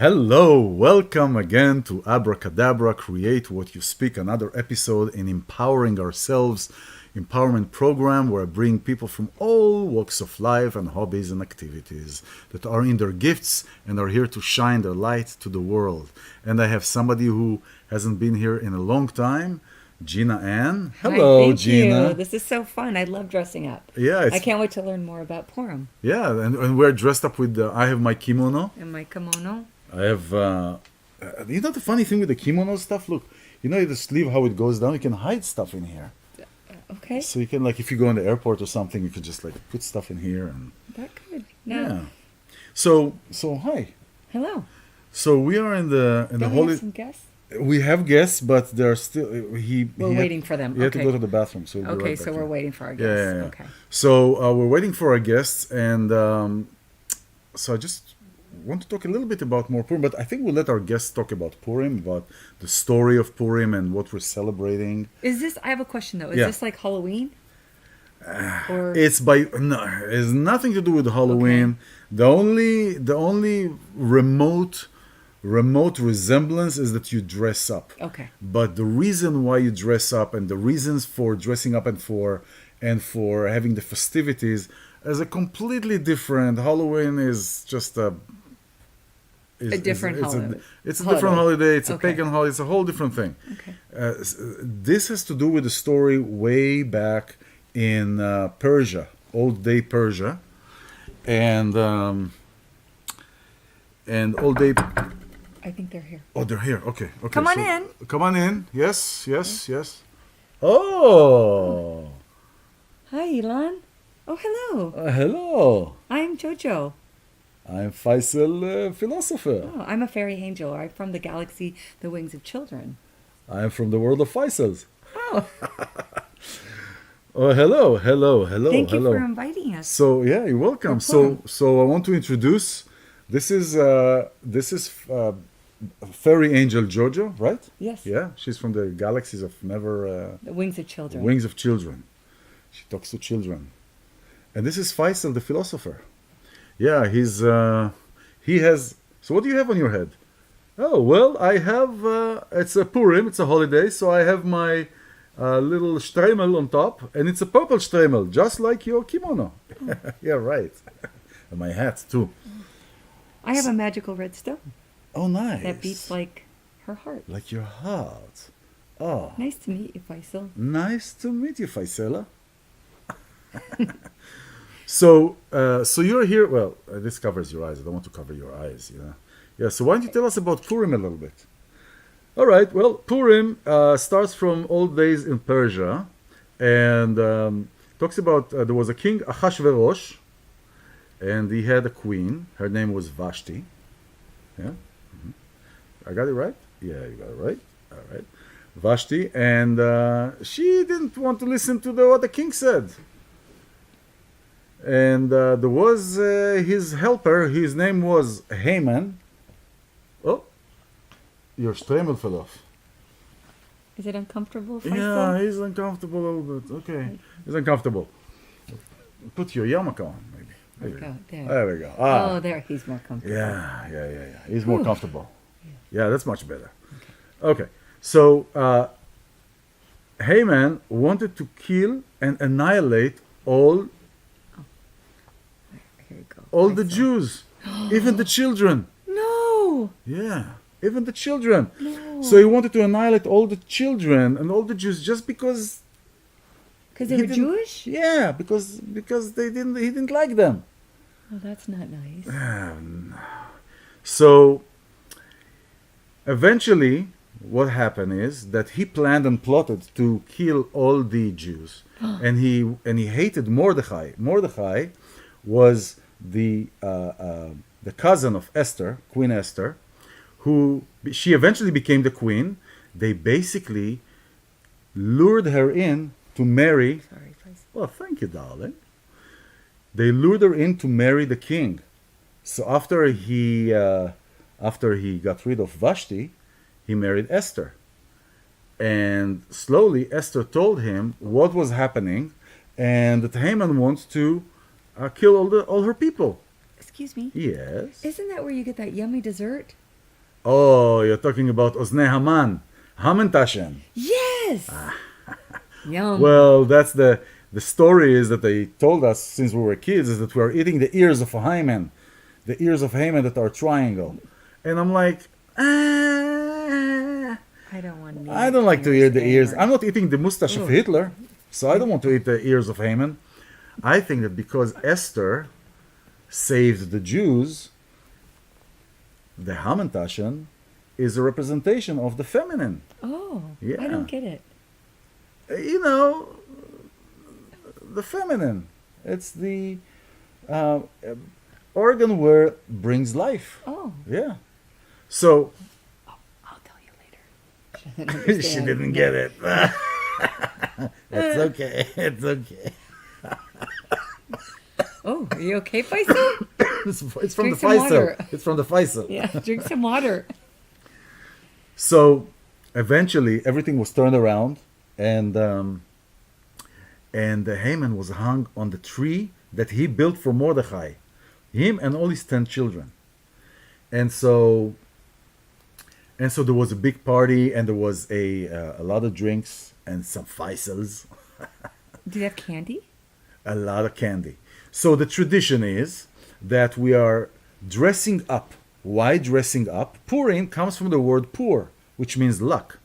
Hello, welcome again to Abracadabra, Create What You Speak, another episode in Empowering Ourselves, empowerment program where I bring people from all walks of life and hobbies and activities that are in their gifts and are here to shine their light to the world. And I have somebody who hasn't been here in a long time, Gina Ann. Hello, Hi, thank Gina. you. This is so fun. I love dressing up. Yeah, I can't wait to learn more about Purim and we're dressed up with, I have my kimono. and my kimono. I have, the funny thing with the kimono stuff, look, the sleeve, how it goes down, you can hide stuff in here. Okay, So you can, if you go in the airport or something, you can just, put stuff in here. And that good. Now, yeah. So hi. hello. So we are in the Don't we have holy, some guests? we have guests, but they're still, We're waiting for them. He had to Okay. go to the bathroom. So we'll be Okay, right so back we're in. waiting for our Yeah, guests. yeah, yeah. Okay. So we're waiting for our guests, and so I just want to talk a little bit about more Purim, but I think we'll let our guests talk about Purim, about the story of Purim and what we're celebrating. I have a question though. Is Yeah. this like Halloween? Or It's nothing to do with Halloween. The only remote resemblance is that you dress up. okay. But the reason why you dress up and the reasons for dressing up and for having the festivities is a completely different. Halloween is just a different holiday. It's a different holiday. It's a Okay. pagan holiday. It's a whole different thing. Okay. This has to do with the story way back in Persia, old day Persia, and old day. I think they're here. Oh, they're here. Okay. Come on in. Come on in. Yes. Yes. Oh, Hi, iLan. Oh, hello. hello. I'm Jojo. I'm Faisal, philosopher. Oh, I'm a fairy angel. I'm from the galaxy, the wings of children. I'm from the world of Faisals. Oh, Oh, hello. thank you hello. for inviting us. So yeah, you're welcome. For So I want to introduce. This is Fairy Angel Jojo, right? Yes. Yeah, she's from the galaxies of Never The wings of children. Wings of Children. She talks to children. And this is Faisal, the philosopher. Yeah, he has. So what do you have on your head? Oh well, I have. It's a Purim. It's a holiday, so I have my little streimel on top, and it's a purple streimel, just like your kimono. Yeah, right. And my hat too. I have a magical red stone Oh, nice. that beats like her heart. Like your heart. Oh, Nice to meet you, Faisal. nice to meet you, Faisala. So you're here. Well, this covers your eyes. I don't want to cover your eyes. Yeah. So why don't you tell us about Purim a little bit? All right. Well, Purim starts from old days in Persia, and talks about there was a king Ahashverosh, and he had a queen. Her name was Vashti. Yeah. I got it right? Yeah, you got it right. All right. Vashti, and she didn't want to listen to what the king said. And there was his helper. His name was Haman. Oh, your streimel fell off. Is it uncomfortable, Yeah, Faisal? he's uncomfortable a little bit. Okay, he's uncomfortable. Put your yarmulke on, maybe. There we go. There. There we go. Oh, there. He's more comfortable. Yeah. He's more Whew. comfortable. Yeah, that's much better. Okay, so Haman wanted to kill and annihilate all Here we go. the Faisal. Jews, even the children. No. Yeah, even the children. No. So he wanted to annihilate all the children and all the Jews just because. Because they he were didn't- Jewish? Yeah, because he didn't like them. Oh, that's not nice. So eventually, what happened is that he planned and plotted to kill all the Jews, and he hated Mordechai. Mordechai was the cousin of Esther, Queen Esther, who she eventually became the queen. They basically lured her in to marry. Sorry, Faisal. Well, thank you, darling. They lured her in to marry the king. So after he got rid of Vashti, he married Esther. And slowly Esther told him what was happening, and that Haman wants to kill all her people. Excuse me. Yes. Isn't that where you get that yummy dessert? Oh, you're talking about Oznei Haman. Hamantashen. Yes. Yum. Well, that's the story is that they told us since we were kids is that we are eating the ears of a Haman, the ears of Haman that are triangle, and I'm like, I don't want to. I don't like to eat the ears. I'm not eating the mustache of Ugh. Hitler, so I don't want to eat the ears of Haman. I think that because Esther saved the Jews, the Hamantashen is a representation of the feminine. Oh, Yeah. I don't get it. You know, the feminine. It's the organ where brings life. Oh, Yeah. So I'll tell you later. she didn't get it. It's okay. It's okay. Oh, are you okay, Faisal? It's from Drink the some Faisal. water. It's from the Faisal. Yeah, drink some water. So eventually everything was turned around, and Haman was hung on the tree that he built for Mordechai, him and all his 10 children. And so there was a big party, and there was a lot of drinks and some Faisals, Do you have candy? a lot of candy. So the tradition is that we are dressing up. Why dressing up? Purim comes from the word pur, which means luck.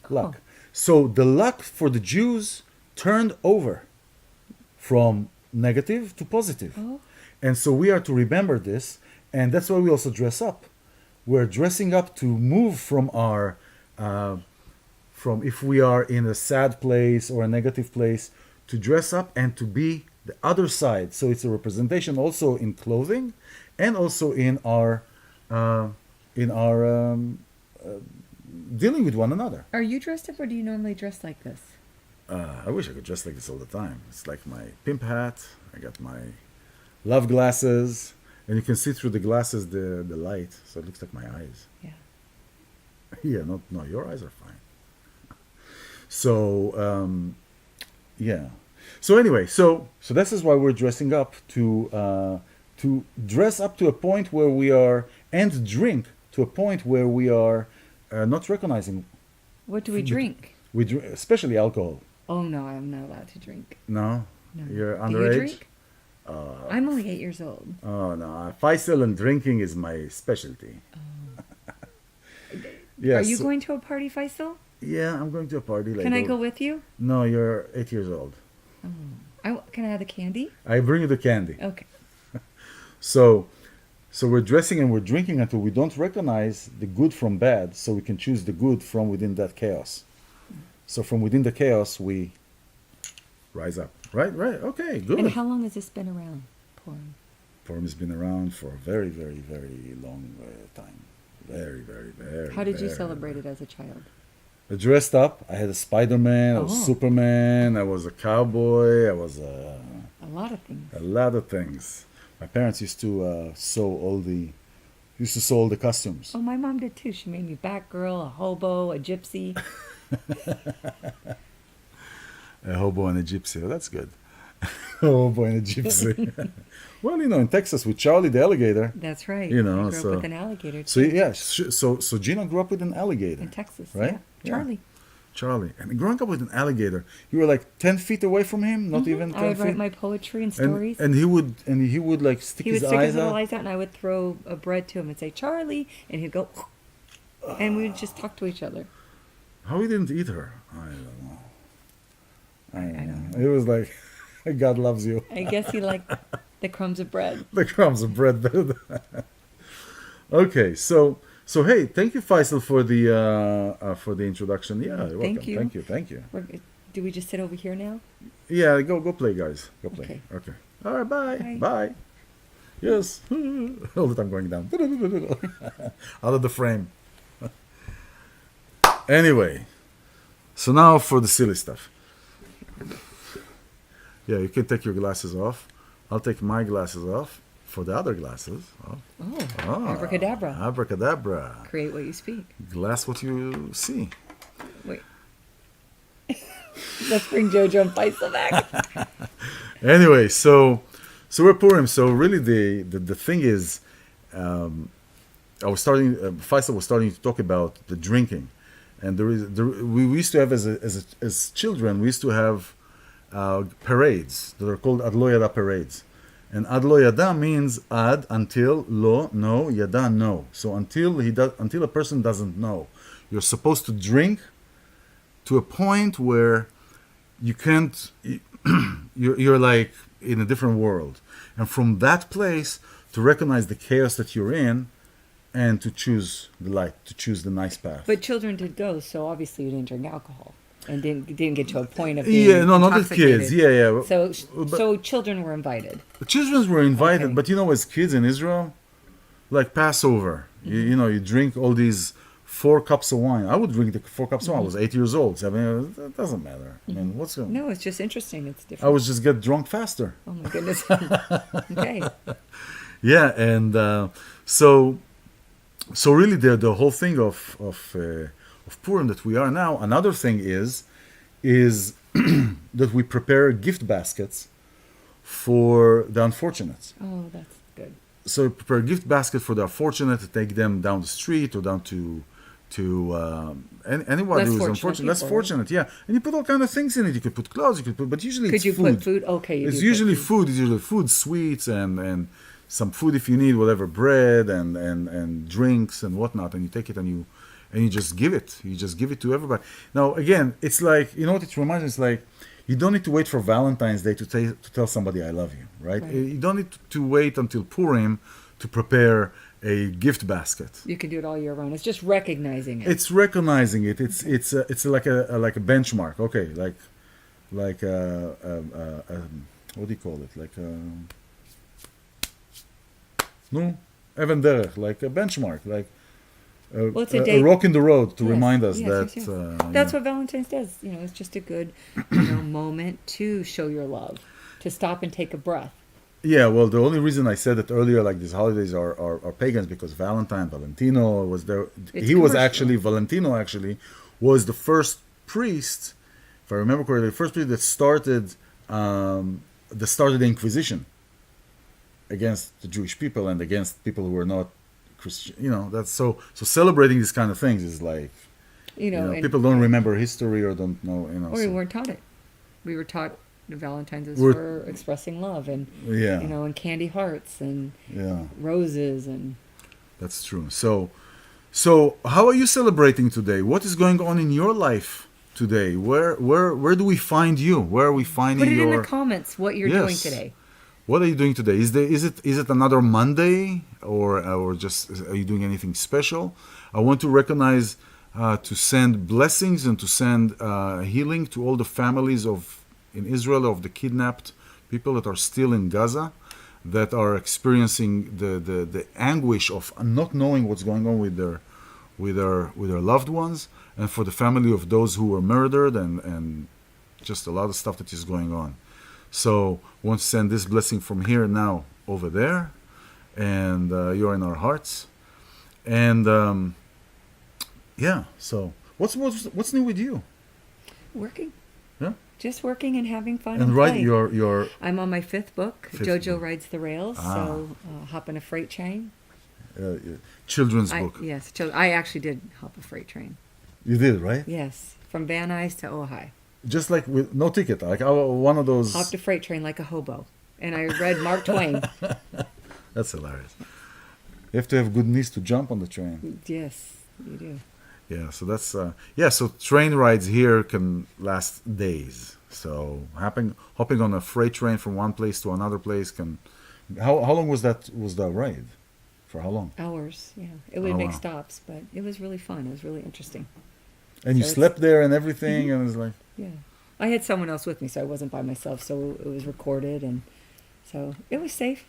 Luck. Oh. So the luck for the Jews turned over from negative to positive. Oh. And so we are to remember this, and that's why we also dress up. We're dressing up to move from our, from if we are in a sad place or a negative place, to dress up and to be the other side. So it's a representation also in clothing, and also in our dealing with one another. Are you dressed up, or do you normally dress like this? I wish I could dress like this all the time. It's like my pimp hat. I got my love glasses, and you can see through the glasses the light, so it looks like my eyes. Yeah. Yeah, no, your eyes are fine. So, yeah. So anyway, so this is why we're dressing up to dress up to a point where we are, and drink to a point where we are not recognizing. What do we drink? We drink, especially alcohol. Oh no, I'm not allowed to drink. No, No. you're Do underage. you drink? I'm only 8 years old. Oh no, Faisal and drinking is my specialty. Yes. Are you going to a party, Faisal? Yeah, I'm going to a party later. Can I go with you? No, you're 8 years old. Can I have the candy? I bring you the candy. Okay. So we're dressing and we're drinking until we don't recognize the good from bad, so we can choose the good from within that chaos. So from within the chaos, we rise up. Right. Okay, good. And how long has this been around? Purim? Purim has been around for a very, very, very long time. Very, very, very. How did you very, celebrate it as a child? I dressed up. I had a Spider-Man. I was Oh. Superman. I was a cowboy. I was A lot of things. a lot of things. My parents used to sew all the costumes. Oh, my mom did too. She made me Batgirl, a hobo, a gypsy. A hobo and a gypsy. Oh, that's good. A hobo and a gypsy. Well, in Texas with Charlie the alligator. That's right. You know, I grew so- up with an alligator So too, yeah, so Gina grew up with an alligator. in Texas. right? Yeah. Yeah. Charlie. Charlie, and growing up with an alligator, you were like 10 feet away from him, not even 10 I would feet. write my poetry and and, stories. and he would like stick He would his stick his eyes little out. eyes out, and I would throw a bread to him and say, Charlie, and he'd go, and we would just talk to each other. How he didn't eat her? I don't know. I I don't don't know. It was like, God loves you. I guess he liked the crumbs of bread. The crumbs of bread. Okay, so hey, thank you, Faisal, for the introduction. Yeah, you're welcome. Thank you. Thank you. Do we just sit over here now? Yeah, go play, guys. Go play. Okay. All right, bye. Bye. Bye. Yes. All the time going down. Out of the frame. Anyway, so now for the silly stuff. Yeah, you can take your glasses off. I'll take my glasses off for the other glasses. Oh, Oh, abracadabra. Abracadabra. Create what you speak. Glass what you see. Wait. Let's bring Jojo and Faisal back. Anyway, so we're Purim. So really, the thing is, Faisal was starting to talk about the drinking, and we used to have as children, we used to have parades that are called Ad Lo Yada parades. And Ad Lo Yada means ad, until, lo, no, yada, no. So until a person doesn't know. You're supposed to drink to a point where you can't, you're like in a different world. And from that place, to recognize the chaos that you're in, and to choose the light, to choose the nice path. But children did go, so obviously you didn't drink alcohol. And didn't get to a point of being not the intoxicated. kids. Yeah. So children were invited. The children were invited, Okay. but as kids in Israel, like Passover, you drink all these 4 cups of wine. I would drink the 4 cups of wine. I was 8 years old. 7. It doesn't matter. I mean, what's going? No, it's just interesting. It's I different. would just get drunk faster. Oh my goodness. Okay. Yeah, and so really the whole thing of Purim that we are now. Another thing is that we prepare gift baskets for the unfortunate. Oh, that's good. So we prepare a gift basket for the unfortunate to take them down the street or down to anyone Less who's fortunate unfortunate, less people, fortunate. Yeah, and you put all kind of things in it. You could put clothes. You could put, but usually Could it's you food. put food? Okay. You It's do put usually food. food. It's usually food, sweets, and some food if you need, whatever, bread and drinks and whatnot. And you take it and you just give it. You just give it to everybody. Now again, it's like what it reminds me. It's like you don't need to wait for Valentine's Day to tell somebody I love you, right? Right. You don't need to wait until Purim to prepare a gift basket. You can do it all year round. It's just recognizing it. It's recognizing it. It's like a benchmark. Okay, like what do you call it? Like no, even derech, like a benchmark, like Well, it's a a date. rock in the road to Yes, remind us yes, that. yes, yes. That's what Valentine's does. It's just a good, moment to show your love, to stop and take a breath. Yeah, well, the only reason I said that earlier, like these holidays are pagans, because Valentino was there. It's He was commercial. actually, Valentino actually, was the first priest, if I remember correctly, the first priest that started the Inquisition against the Jewish people and against people who were not Christian. That's so celebrating these kind of things is like, And- people don't remember history or don't know, Or we so- weren't taught it. We were taught Valentine's is We're- for expressing love and Yeah. and candy hearts and Yeah. roses and That's true. So how are you celebrating today? What is going on in your life today? Where do we find you? Where are we finding put it in your? the comments what you're doing Yes. today. What are you doing today? Is it another Monday or just are you doing anything special? I want to recognize to send blessings and to send healing to all the families in Israel of the kidnapped people that are still in Gaza, that are experiencing the anguish of not knowing what's going on with their loved ones, and for the family of those who were murdered and just a lot of stuff that is going on. So I want to send this blessing from here now over there, and you're in our hearts. And so what's new with you? Working. Yeah. Just working and having fun. And And right, play. your I'm on my 5th book. Fifth Jojo book. rides the rails. Ah. So hop in a freight train. children's book. Yes, I actually did hop a freight train. You did, right? Yes, from Van Nuys to Ojai. Just like with no ticket, like one of those. Hopped a freight train like a hobo, and I read Mark Twain. That's hilarious. You have to have good knees to jump on the train. Yes, you do. Yeah, so that's so train rides here can last days. So hopping on a freight train from one place to another place can. How long was that ride? For how long? Hours, yeah. It would Oh, make wow. stops, but it was really fun. It was really interesting. And you So it's- slept there and everything, and it's like. Yeah. I had someone else with me, so I wasn't by myself, so it was recorded, and so it was safe,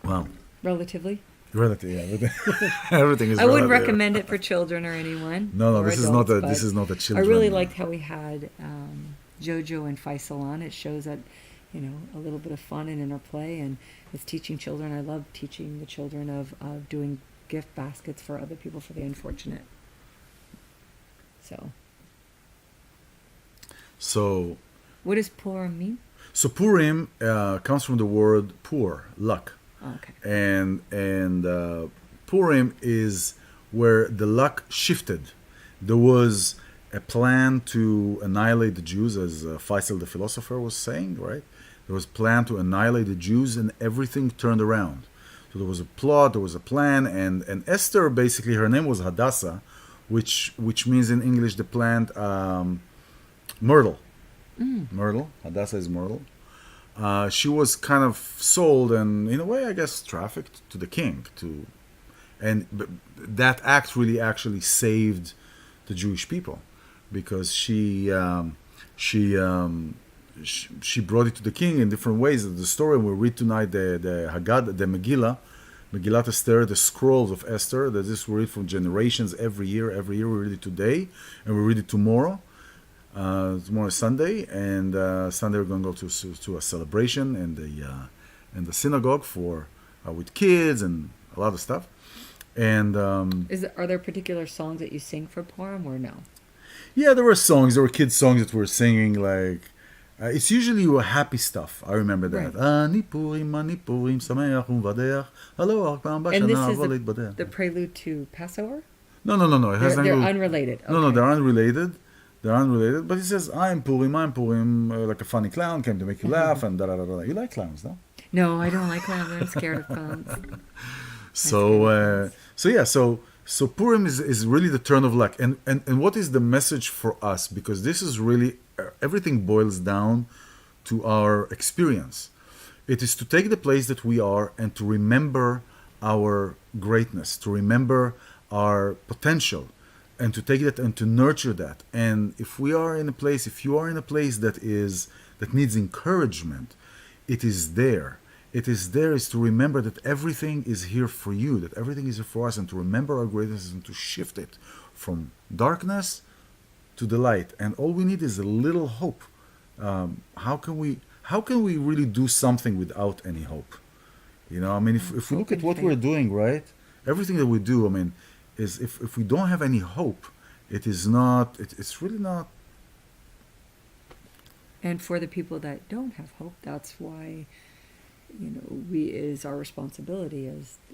Wow. relatively. Relative, yeah. Everything is. I wouldn't relative. recommend it for children or anyone. No, or this adults, is not a but children. I really liked how we had Jojo and Faisal on. It shows that, a little bit of fun and interplay, and it's teaching children. I love teaching the children of doing gift baskets for other people, for the unfortunate. So, what does Purim mean? So Purim comes from the word pur, luck. Oh, okay. And Purim is where the luck shifted. There was a plan to annihilate the Jews, as Faisal the philosopher was saying, right? There was a plan to annihilate the Jews, and everything turned around. So there was a plot, there was a plan, and Esther, basically, her name was Hadassah, which means in English the plant myrtle. Myrtle. Hadassah is myrtle. She was kind of sold and, in a way, I guess, trafficked to the king. That act really actually saved the Jewish people, because she brought it to the king in different ways. The story we read tonight, the Megillat Esther, the scrolls of Esther, that this we read from generations every year. Every year we read it today, and we read it tomorrow. Tomorrow is Sunday, and Sunday we're going to go to a celebration in the synagogue for with kids and a lot of stuff. And are there particular songs that you sing for Purim or no? Yeah, there were songs. There were kids' songs that were singing. Like it's usually happy stuff. I remember that. Ani Purim, sameach u'mvadeach. Hello, and this is the prelude to Passover? No. It has they're unrelated. Okay. No, they're unrelated. They're unrelated. But he says, I'm Purim, like a funny clown, came to make you laugh, and da-da-da-da. You like clowns, no? No, I don't like clowns. I'm scared of clowns. So Purim is really the turn of luck. And what is the message for us? Because this is really, everything boils down to our experience. It is to take the place that we are and to remember our greatness, to remember our potential, and to take that and to nurture that. And if you are in a place that needs encouragement, it is there. It is there is to remember that everything is here for you, that everything is here for us, and to remember our greatness and to shift it from darkness to the light. And all we need is a little hope. How can we really do something without any hope? You know, I mean, if we look at what we're doing, right? Everything that we do, I mean, is if we don't have any hope, it's really not. And for the people that don't have hope, that's why, it is our responsibility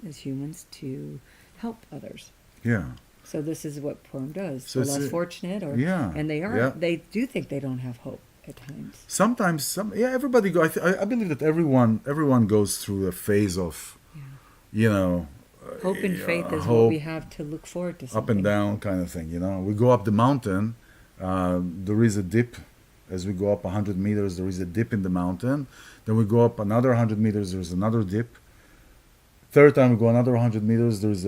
as humans to help others. Yeah. So this is what Purim does. So the less fortunate, and they do think they don't have hope at times. Sometimes, everybody go. I believe that everyone goes through a phase of, hope and faith is what we have to look forward to. Up and down kind of thing. We go up the mountain. There is a dip. As we go up 100 meters, there is a dip in the mountain. Then we go up another 100 meters, there's another dip. Third time we go another 100 meters, there's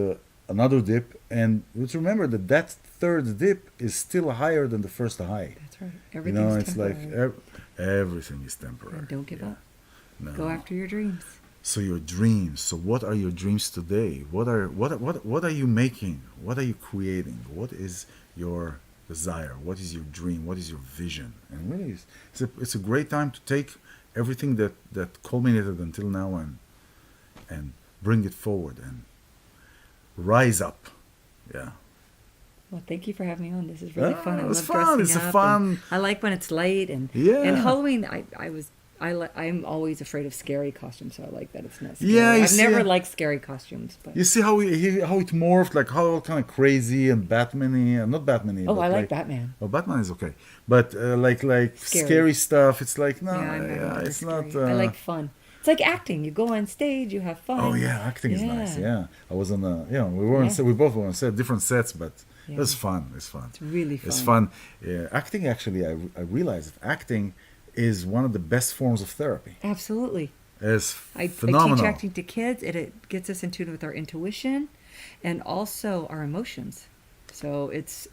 another dip. And let's remember that third dip is still higher than the first high. That's right. Everything's temporary. Like everything is temporary. And don't give up. No. Go after your dreams. So your dreams. So what are your dreams today? What are you making? What are you creating? What is your desire? What is your dream? What is your vision? And really, it's a great time to take everything that culminated until now and bring it forward and rise up. Yeah. Well, thank you for having me on. This is really fun. I love fun. It's dressing up. Fun. I like when it's light and Halloween. I'm always afraid of scary costumes, so I like that it's not scary. Yeah, I've never liked scary costumes. But you see how it morphed, like how kind of crazy and Batman-y, not Batman-y. Oh, I like Batman. Oh, Batman is okay, but like scary stuff. It's like it's not. I like fun. It's like acting. You go on stage, you have fun. Oh yeah, acting is nice. Yeah, I was on we were on set. We both were on set, different sets, but it was fun. It's fun. It's really fun. It's fun. Yeah, acting actually, I realized that acting is one of the best forms of therapy. Absolutely. It's I phenomenal. teach acting to kids. It gets us in tune with our intuition and also our emotions. So it's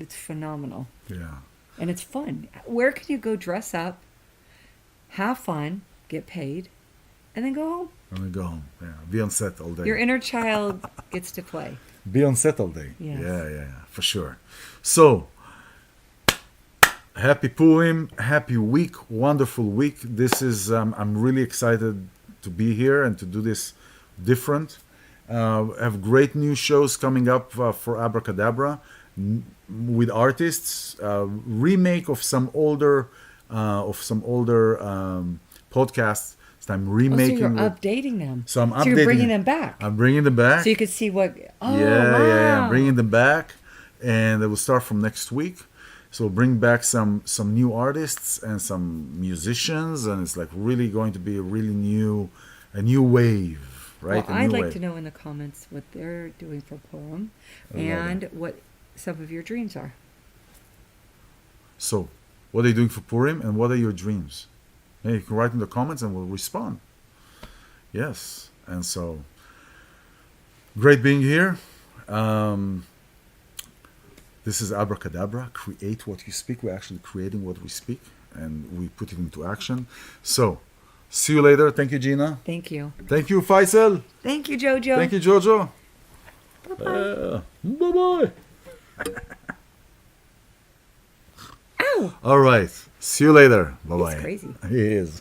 phenomenal. Yeah. And it's fun. Where can you go dress up, have fun, get paid, and then go home? And then go home. Yeah. Be on set all day. Your inner child gets to play. Be on set all day. Yes. Yeah, for sure. So, happy Purim, happy week, wonderful week. This is, I'm really excited to be here and to do this different. I have great new shows coming up for Abracadabra with artists, remake of some older podcasts time Oh, so remaking. you're with- updating them. So I'm So you're updating bringing them. them back. I'm bringing them back. So you could see what. Oh, yeah, wow. yeah. I'm bringing them back, and it will start from next week. So we'll bring back some new artists and some musicians, and it's like really going to be a new wave, right? Well, A I'd new like wave. to know in the comments what they're doing for Purim I love and what some of your dreams are. So, what are you doing for Purim, and what are your dreams? Yeah, you can write in the comments, and we'll respond. Yes, and so great being here. This is Abracadabra. Create what you speak. We're actually creating what we speak, and we put it into action. So, see you later. Thank you, Gina. Thank you. Thank you, Faisal. Thank you, Jojo. Thank you, Jojo. Bye-bye. Bye-bye. Ow! All right. See you later. Bye-bye. He's crazy. He is.